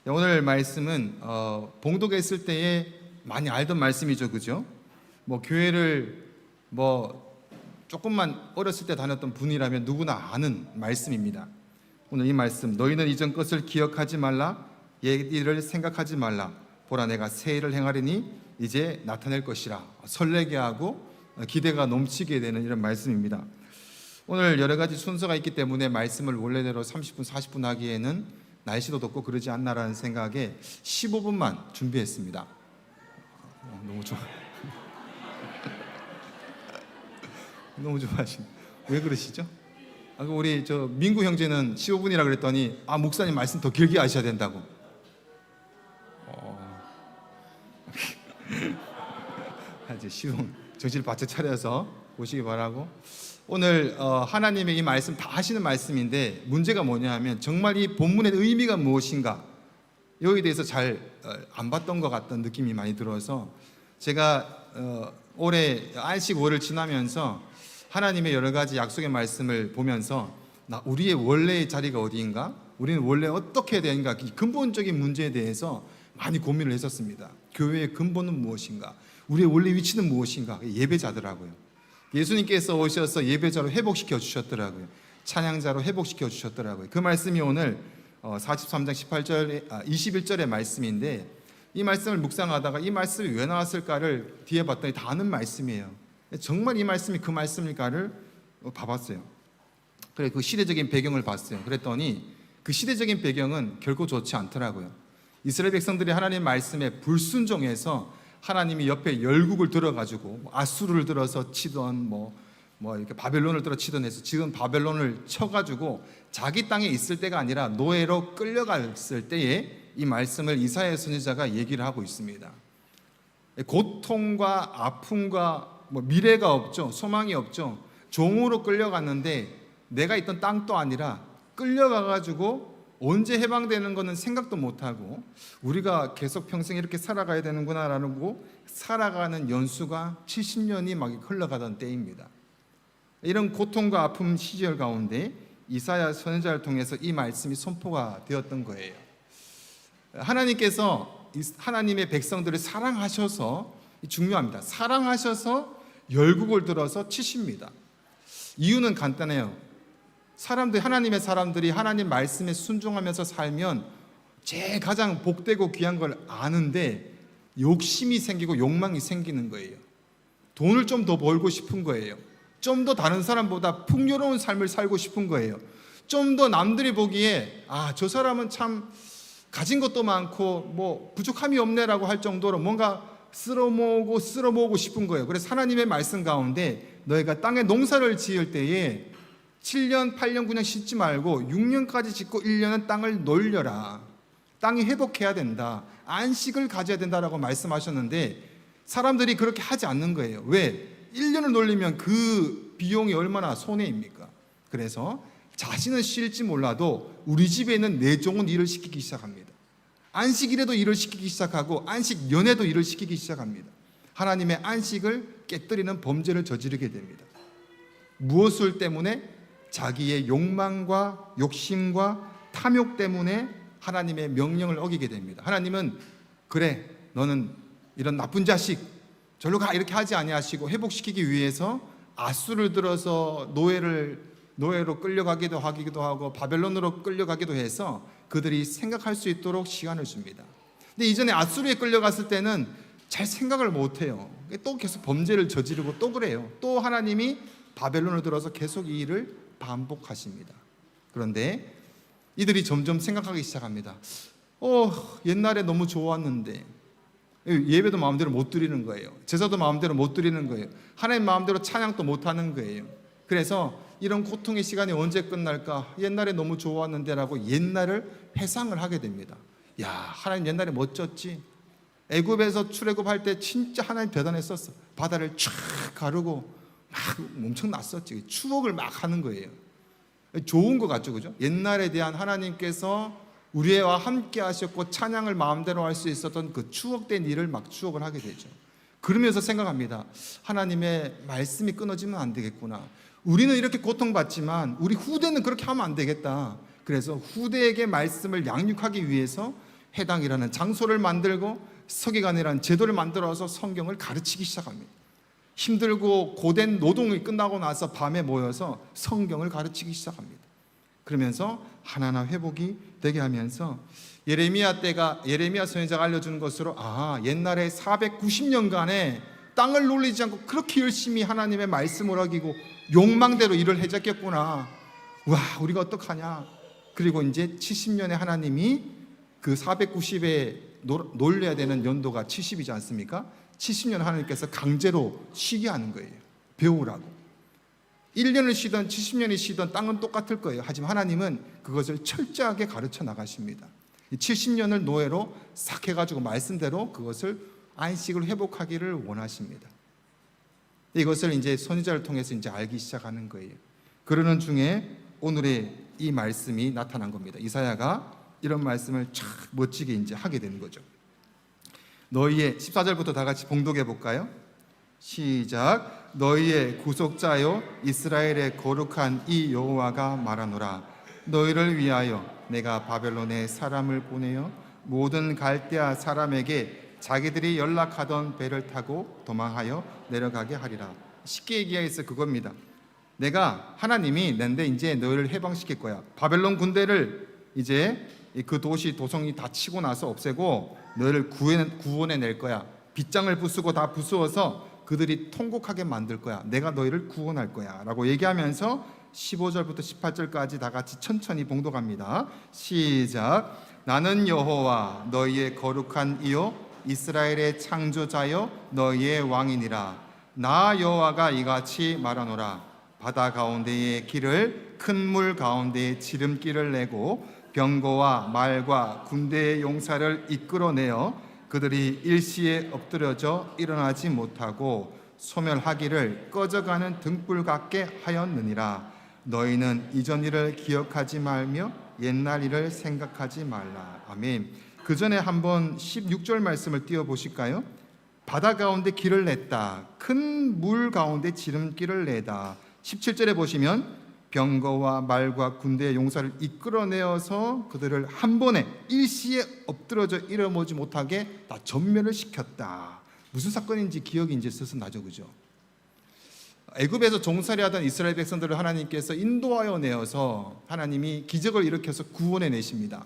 오늘 말씀은 봉독에 있을 때에 많이 알던 말씀이죠, 그죠? 교회를 조금만 어렸을 때 다녔던 분이라면 누구나 아는 말씀입니다. 오늘 이 말씀, 너희는 이전 것을 기억하지 말라, 옛 일을 생각하지 말라. 보라, 내가 새 일을 행하리니 이제 나타낼 것이라. 설레게 하고 기대가 넘치게 되는 이런 말씀입니다. 오늘 여러 가지 순서가 있기 때문에 말씀을 원래대로 30분, 40분 하기에는 날씨도 덥고 그러지 않나라는 생각에 15분만 준비했습니다. 너무 좋아. 너무 좋아하시네. 왜 그러시죠? 우리 민구 형제는 15분이라 그랬더니 목사님 말씀 더 길게 하셔야 된다고. 이제 정신을 바짝 차려서 보시기 바라고. 오늘 하나님의 이 말씀 다 하시는 말씀인데 문제가 뭐냐 하면 정말 이 본문의 의미가 무엇인가 여기에 대해서 잘 안 봤던 것 같다는 느낌이 많이 들어서 제가 올해 안식 5를 지나면서 하나님의 여러 가지 약속의 말씀을 보면서 우리의 원래의 자리가 어디인가? 우리는 원래 어떻게 해야 되는가? 이 근본적인 문제에 대해서 많이 고민을 했었습니다. 교회의 근본은 무엇인가? 우리의 원래 위치는 무엇인가? 예배자더라고요. 예수님께서 오셔서 예배자로 회복시켜 주셨더라고요. 찬양자로 회복시켜 주셨더라고요. 그 말씀이 오늘 43장 21절의 말씀인데 이 말씀을 묵상하다가 이 말씀이 왜 나왔을까를 뒤에 봤더니 다 아는 말씀이에요. 정말 이 말씀이 그 말씀일까를 봐봤어요. 그래 그 시대적인 배경을 봤어요. 그랬더니 그 시대적인 배경은 결코 좋지 않더라고요. 이스라엘 백성들이 하나님 말씀에 불순종해서 하나님이 옆에 열국을 들어가지고 아수르를 들어서 치던 이렇게 바벨론을 들어 치던 해서 지금 바벨론을 쳐가지고 자기 땅에 있을 때가 아니라 노예로 끌려갔을 때에 이 말씀을 이사야 선지자가 얘기를 하고 있습니다. 고통과 아픔과 미래가 없죠. 소망이 없죠. 종으로 끌려갔는데 내가 있던 땅도 아니라 끌려가가지고 언제 해방되는 것은 생각도 못하고 우리가 계속 평생 이렇게 살아가야 되는구나라는 거 살아가는 연수가 70년이 막 흘러가던 때입니다. 이런 고통과 아픔 시절 가운데 이사야 선지자를 통해서 이 말씀이 선포가 되었던 거예요. 하나님께서 하나님의 백성들을 사랑하셔서 중요합니다. 사랑하셔서 열국을 들어서 치십니다. 이유는 간단해요. 하나님의 사람들이 하나님 말씀에 순종하면서 살면 제일 가장 복되고 귀한 걸 아는데 욕심이 생기고 욕망이 생기는 거예요. 돈을 좀 더 벌고 싶은 거예요. 좀 더 다른 사람보다 풍요로운 삶을 살고 싶은 거예요. 좀 더 남들이 보기에 저 사람은 참 가진 것도 많고 부족함이 없네라고 할 정도로 뭔가 쓸어모으고 싶은 거예요. 그래서 하나님의 말씀 가운데 너희가 땅에 농사를 지을 때에 7년, 8년, 9년 짓지 말고 6년까지 짓고 1년은 땅을 놀려라. 땅이 회복해야 된다. 안식을 가져야 된다라고 말씀하셨는데 사람들이 그렇게 하지 않는 거예요. 왜? 1년을 놀리면 그 비용이 얼마나 손해입니까? 그래서 자신은 쉴지 몰라도 우리 집에 있는 내 종은 일을 시키기 시작합니다. 안식일에도 일을 시키기 시작하고 안식년에도 일을 시키기 시작합니다. 하나님의 안식을 깨뜨리는 범죄를 저지르게 됩니다. 무엇을 때문에? 자기의 욕망과 욕심과 탐욕 때문에 하나님의 명령을 어기게 됩니다. 하나님은 그래 너는 이런 나쁜 자식 절로 가 이렇게 하지 아니하시고 회복시키기 위해서 아수를 들어서 노예로 끌려가기도 하고 바벨론으로 끌려가기도 해서 그들이 생각할 수 있도록 시간을 줍니다. 근데 이전에 아수르에 끌려갔을 때는 잘 생각을 못해요. 또 계속 범죄를 저지르고 또 그래요. 또 하나님이 바벨론을 들어서 계속 이 일을 반복하십니다. 그런데 이들이 점점 생각하기 시작합니다. 옛날에 너무 좋았는데 예배도 마음대로 못 드리는 거예요. 제사도 마음대로 못 드리는 거예요. 하나님 마음대로 찬양도 못 하는 거예요. 그래서 이런 고통의 시간이 언제 끝날까? 옛날에 너무 좋았는데 라고 옛날을 회상을 하게 됩니다. 야, 하나님 옛날에 멋졌지? 애굽에서 출애굽할 때 진짜 하나님 대단했었어. 바다를 쫙 가르고 막 엄청났었지. 추억을 막 하는 거예요. 좋은 것 같죠, 그죠? 옛날에 대한 하나님께서 우리와 함께 하셨고 찬양을 마음대로 할 수 있었던 그 추억된 일을 막 추억을 하게 되죠. 그러면서 생각합니다. 하나님의 말씀이 끊어지면 안 되겠구나. 우리는 이렇게 고통받지만 우리 후대는 그렇게 하면 안 되겠다. 그래서 후대에게 말씀을 양육하기 위해서 해당이라는 장소를 만들고 서기관이라는 제도를 만들어서 성경을 가르치기 시작합니다. 힘들고 고된 노동이 끝나고 나서 밤에 모여서 성경을 가르치기 시작합니다. 그러면서 하나하나 회복이 되게 하면서 예레미야 선지자가 알려주는 것으로 옛날에 490년간에 땅을 놀리지 않고 그렇게 열심히 하나님의 말씀을 어기고 욕망대로 일을 해졌겠구나. 와, 우리가 어떡하냐. 그리고 이제 70년에 하나님이 그 490에 놀려야 되는 연도가 70이지 않습니까? 70년 하나님께서 강제로 쉬게 하는 거예요. 배우라고. 1년을 쉬던 70년이 쉬던 땅은 똑같을 거예요. 하지만 하나님은 그것을 철저하게 가르쳐 나가십니다. 70년을 노예로 싹 해가지고 말씀대로 그것을 안식을 회복하기를 원하십니다. 이것을 이제 선지자를 통해서 이제 알기 시작하는 거예요. 그러는 중에 오늘의 이 말씀이 나타난 겁니다. 이사야가 이런 말씀을 쫙 멋지게 이제 하게 되는 거죠. 너희의 14절부터 다 같이 봉독해 볼까요? 시작. 너희의 구속자요 이스라엘의 거룩한 이 여호와가 말하노라. 너희를 위하여 내가 바벨론에 사람을 보내어 모든 갈대아 사람에게 자기들이 연락하던 배를 타고 도망하여 내려가게 하리라. 쉽게 얘기해서 그겁니다. 내가 하나님이 낸데 이제 너희를 해방시킬 거야. 바벨론 군대를 이제 그 도시 도성이 다 치고 나서 없애고 너희를 구원해 낼 거야. 빗장을 부수고 다 부수어서 그들이 통곡하게 만들 거야. 내가 너희를 구원할 거야 라고 얘기하면서 15절부터 18절까지 다 같이 천천히 봉독합니다. 시작. 나는 여호와 너희의 거룩한 이요 이스라엘의 창조자여 너희의 왕이니라. 나 여호와가 이같이 말하노라. 바다 가운데의 길을 큰 물 가운데의 지름길을 내고 병거와 말과 군대의 용사를 이끌어내어 그들이 일시에 엎드려져 일어나지 못하고 소멸하기를 꺼져가는 등불 같게 하였느니라. 너희는 이전 일을 기억하지 말며 옛날 일을 생각하지 말라. 아멘. 그 전에 한번 16절 말씀을 띄워보실까요? 바다 가운데 길을 냈다. 큰 물 가운데 지름길을 내다. 17절에 보시면 병거와 말과 군대의 용사를 이끌어내어서 그들을 한 번에 일시에 엎드러져 일어나지 못하게 다 전멸을 시켰다. 무슨 사건인지 기억이 이제 슬슬 나죠, 그죠? 애굽에서 종살이하던 이스라엘 백성들을 하나님께서 인도하여 내어서 하나님이 기적을 일으켜서 구원해 내십니다.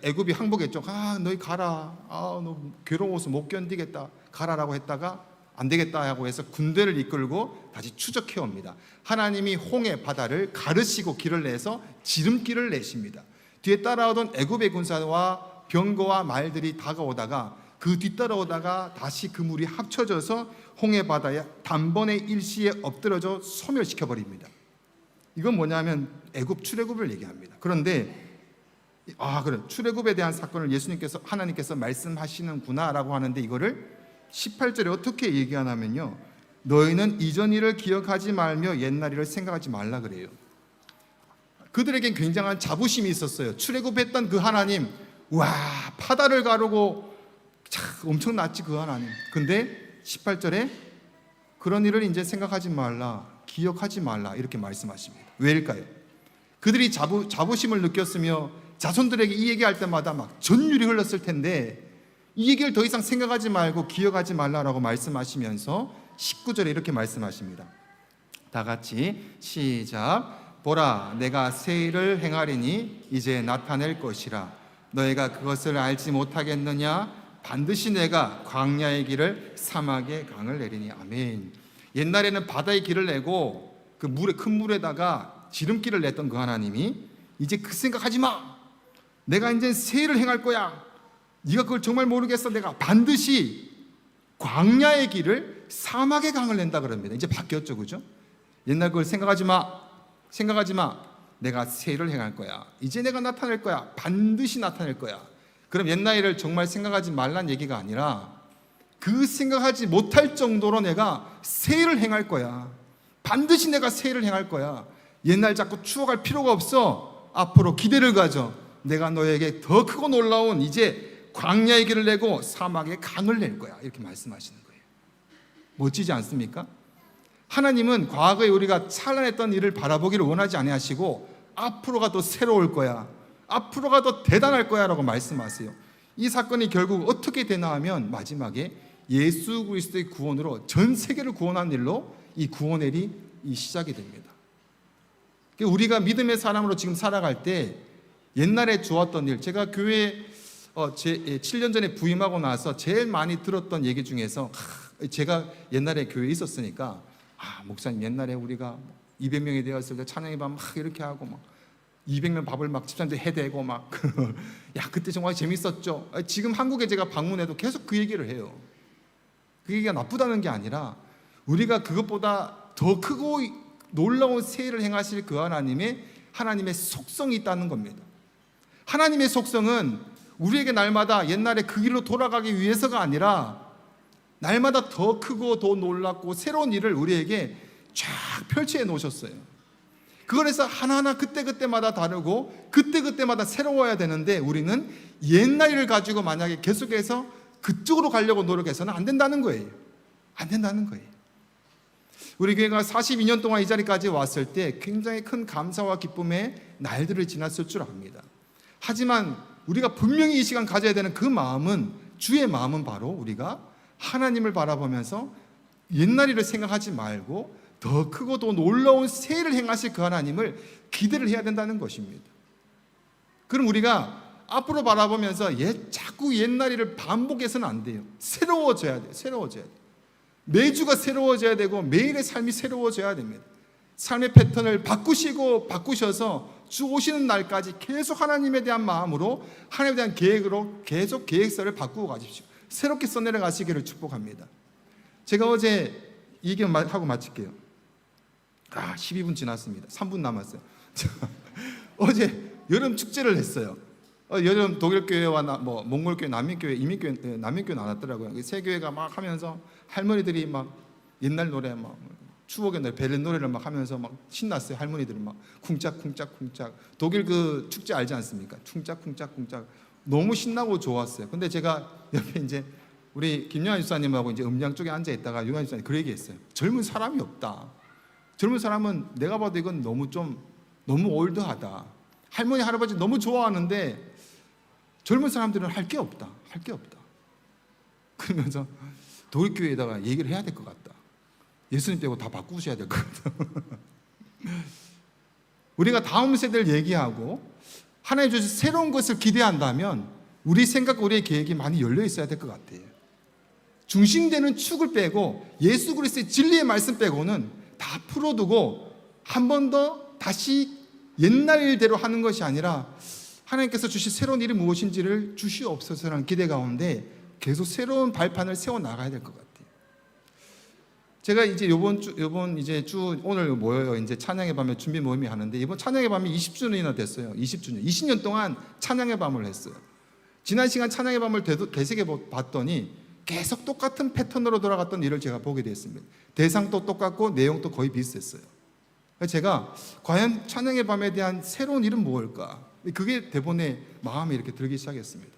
애굽이 항복했죠. 너희 가라. 너 괴로워서 못 견디겠다. 가라라고 했다가 안 되겠다 하고 해서 군대를 이끌고 다시 추적해 옵니다. 하나님이 홍해 바다를 가르시고 길을 내서 지름길을 내십니다. 뒤에 따라오던 애굽의 군사와 병거와 말들이 다가오다가 그 뒤따라오다가 다시 그 물이 합쳐져서 홍해 바다에 단번에 일시에 엎드러져 소멸시켜 버립니다. 이건 뭐냐면 애굽 출애굽을 얘기합니다. 그런데 그래, 출애굽에 대한 사건을 하나님께서 말씀하시는구나라고 하는데 이거를 18절에 어떻게 얘기하냐면요, 너희는 이전 일을 기억하지 말며 옛날 일을 생각하지 말라 그래요. 그들에겐 굉장한 자부심이 있었어요. 출애굽했던 그 하나님, 와, 바다를 가르고 참 엄청났지 그 하나님. 근데 18절에 그런 일을 이제 생각하지 말라, 기억하지 말라 이렇게 말씀하십니다. 왜일까요? 그들이 자부심을 느꼈으며 자손들에게 이 얘기할 때마다 막 전율이 흘렀을 텐데 이 얘기를 더 이상 생각하지 말고 기억하지 말라라고 말씀하시면서 19절에 이렇게 말씀하십니다. 다 같이 시작. 보라, 내가 새 일을 행하리니 이제 나타낼 것이라. 너희가 그것을 알지 못하겠느냐? 반드시 내가 광야의 길을 사막의 강을 내리니. 아멘. 옛날에는 바다의 길을 내고 그 물에, 큰 물에다가 지름길을 냈던 그 하나님이 이제 그 생각하지 마. 내가 이제 새 일을 행할 거야. 네가 그걸 정말 모르겠어. 내가 반드시 광야의 길을 사막의 강을 낸다 그럽니다. 이제 바뀌었죠, 그죠? 옛날 그걸 생각하지 마. 내가 새 일을 행할 거야. 이제 내가 나타낼 거야. 반드시 나타낼 거야. 그럼 옛날 일을 정말 생각하지 말란 얘기가 아니라 그 생각하지 못할 정도로 내가 새 일을 행할 거야. 반드시 내가 새 일을 행할 거야. 옛날 자꾸 추억할 필요가 없어. 앞으로 기대를 가져. 내가 너에게 더 크고 놀라운 이제 광야의 길을 내고 사막의 강을 낼 거야. 이렇게 말씀하시는 거예요. 멋지지 않습니까? 하나님은 과거에 우리가 찬란했던 일을 바라보기를 원하지 아니하시고 앞으로가 더 새로울 거야. 앞으로가 더 대단할 거야 라고 말씀하세요. 이 사건이 결국 어떻게 되나 하면 마지막에 예수 그리스도의 구원으로 전 세계를 구원하는 일로 이 구원의 일이 시작이 됩니다. 우리가 믿음의 사람으로 지금 살아갈 때 옛날에 좋았던 일, 제가 교회 7년 전에 부임하고 나서 제일 많이 들었던 얘기 중에서, 제가 옛날에 교회에 있었으니까, 목사님 옛날에 우리가 200명이 되었을 때 찬양의 밤 막 이렇게 하고 막 200명 밥을 막 집사님들 해대고 막 야, 그때 정말 재밌었죠. 지금 한국에 제가 방문해도 계속 그 얘기를 해요. 그 얘기가 나쁘다는 게 아니라 우리가 그것보다 더 크고 놀라운 새 일을 행하실 그 하나님의 속성이 있다는 겁니다. 하나님의 속성은 우리에게 날마다 옛날에 그 길로 돌아가기 위해서가 아니라 날마다 더 크고 더 놀랍고 새로운 일을 우리에게 쫙 펼쳐 놓으셨어요. 그래서 하나하나 그때그때마다 다르고 그때그때마다 새로워야 되는데, 우리는 옛날 일을 가지고 만약에 계속해서 그쪽으로 가려고 노력해서는 안 된다는 거예요. 안 된다는 거예요. 우리 교회가 42년 동안 이 자리까지 왔을 때 굉장히 큰 감사와 기쁨의 날들을 지났을 줄 압니다. 하지만 우리가 분명히 이 시간 가져야 되는 그 마음은, 주의 마음은 바로 우리가 하나님을 바라보면서 옛날 일을 생각하지 말고 더 크고 더 놀라운 새 일을 행하실 그 하나님을 기대를 해야 된다는 것입니다. 그럼 우리가 앞으로 바라보면서 자꾸 옛날 일을 반복해서는 안 돼요. 새로워져야 돼요. 새로워져야 돼요. 매주가 새로워져야 되고 매일의 삶이 새로워져야 됩니다. 삶의 패턴을 바꾸셔서 주 오시는 날까지 계속 하나님에 대한 마음으로, 하나님에 대한 계획으로 계속 계획서를 바꾸고 가십시오. 새롭게 써내려 가시기를 축복합니다. 제가 어제 이 얘기 하고 마칠게요. 12분 지났습니다. 3분 남았어요. 어제 여름 축제를 했어요. 여름 독일교회와 몽골교회, 난민교회, 이민교회, 난민교회 나눴더라고요. 세 교회가 막 하면서 할머니들이 막 옛날 노래, 막 추억의 노래, 베를린 노래를 막 하면서 막 신났어요. 할머니들이 막 쿵짝쿵짝쿵짝. 독일 그 축제 알지 않습니까? 쿵짝쿵짝쿵짝. 너무 신나고 좋았어요. 근데 제가 옆에 이제 우리 김영환 집사님하고 이제 음량 쪽에 앉아 있다가 유한 집사님 그 얘기했어요. 젊은 사람이 없다. 젊은 사람은 내가 봐도 이건 너무 올드하다. 할머니 할아버지 너무 좋아하는데 젊은 사람들은 할 게 없다. 할 게 없다. 그러면서 독일교회에다가 얘기를 해야 될 것 같다. 예수님 빼고 다 바꾸셔야 될 것 같다. 우리가 다음 세대를 얘기하고 하나님 주신 새로운 것을 기대한다면 우리 생각과 우리의 계획이 많이 열려 있어야 될 것 같아요. 중심되는 축을 빼고 예수 그리스도의 진리의 말씀 빼고는 다 풀어두고 한 번 더 다시 옛날 일대로 하는 것이 아니라 하나님께서 주실 새로운 일이 무엇인지를 주시옵소서라는 기대 가운데 계속 새로운 발판을 세워 나가야 될 것 같아요. 제가 이제 요번 이제 주 오늘 모여요. 이제 찬양의 밤에 준비 모임이 하는데 이번 찬양의 밤이 20주년이나 됐어요. 20주년. 20년 동안 찬양의 밤을 했어요. 지난 시간 찬양의 밤을 되새겨 봤더니 계속 똑같은 패턴으로 돌아갔던 일을 제가 보게 됐습니다. 대상도 똑같고 내용도 거의 비슷했어요. 제가 과연 찬양의 밤에 대한 새로운 일은 무엇일까? 그게 대본에 마음에 이렇게 들기 시작했습니다.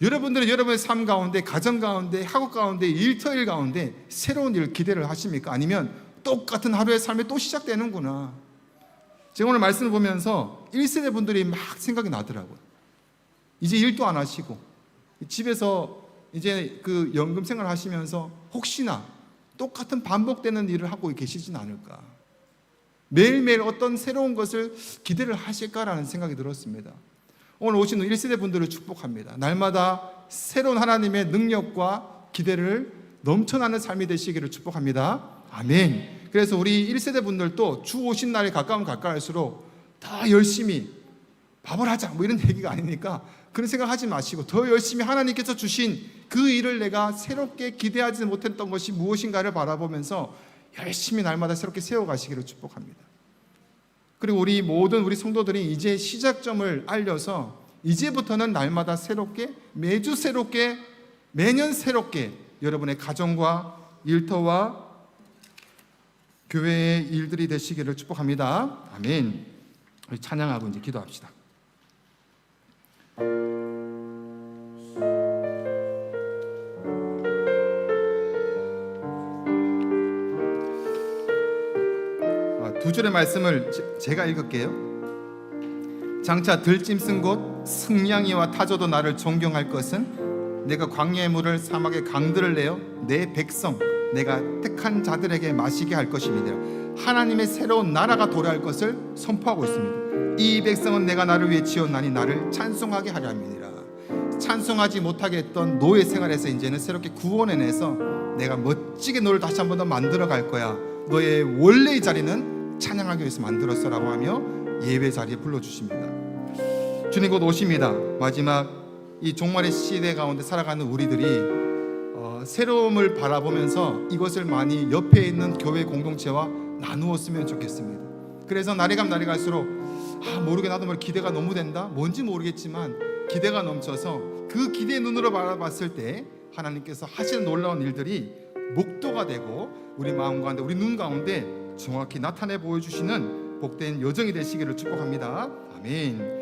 여러분들은 여러분의 삶 가운데, 가정 가운데, 학업 가운데, 일터일 가운데 새로운 일을 기대를 하십니까? 아니면 똑같은 하루의 삶이 또 시작되는구나. 제가 오늘 말씀을 보면서 1세대 분들이 막 생각이 나더라고요. 이제 일도 안 하시고 집에서 이제 그 연금 생활 하시면서 혹시나 똑같은 반복되는 일을 하고 계시진 않을까. 매일매일 어떤 새로운 것을 기대를 하실까라는 생각이 들었습니다. 오늘 오신 1세대 분들을 축복합니다. 날마다 새로운 하나님의 능력과 기대를 넘쳐나는 삶이 되시기를 축복합니다. 아멘. 그래서 우리 1세대 분들도 주 오신 날이 가까울수록 더 열심히 밥을 하자 뭐 이런 얘기가 아니니까 그런 생각하지 마시고 더 열심히 하나님께서 주신 그 일을 내가 새롭게 기대하지 못했던 것이 무엇인가를 바라보면서 열심히 날마다 새롭게 세워가시기를 축복합니다. 그리고 우리 모든 우리 성도들이 이제 시작점을 알려서 이제부터는 날마다 새롭게, 매주 새롭게, 매년 새롭게 여러분의 가정과 일터와 교회의 일들이 되시기를 축복합니다. 아멘. 우리 찬양하고 이제 기도합시다. 두 줄의 말씀을 제가 읽을게요. 장차 들짐승 곧 승냥이와 타조도 나를 존경할 것은 내가 광야의 물을 사막의 강들을 내어 내 백성 내가 택한 자들에게 마시게 할 것입니다. 하나님의 새로운 나라가 도래할 것을 선포하고 있습니다. 이 백성은 내가 나를 위해 지었나니 나를 찬송하게 하려 함이니라. 찬송하지 못하게 했던 노예 생활에서 이제는 새롭게 구원해내서 내가 멋지게 너를 다시 한 번 더 만들어 갈 거야. 너의 원래의 자리는 찬양하기 위해서 만들었어라고 하며 예배 자리에 불러주십니다. 주님 곧 오십니다. 마지막 이 종말의 시대 가운데 살아가는 우리들이 새로움을 바라보면서 이것을 많이 옆에 있는 교회 공동체와 나누었으면 좋겠습니다. 그래서 날이 가면 날이 갈수록 모르게 나도 기대가 너무 된다. 뭔지 모르겠지만 기대가 넘쳐서 그 기대의 눈으로 바라봤을 때 하나님께서 하시는 놀라운 일들이 목도가 되고 우리 마음 가운데 우리 눈 가운데 정확히 나타내 보여주시는 복된 여정이 되시기를 축복합니다. 아멘.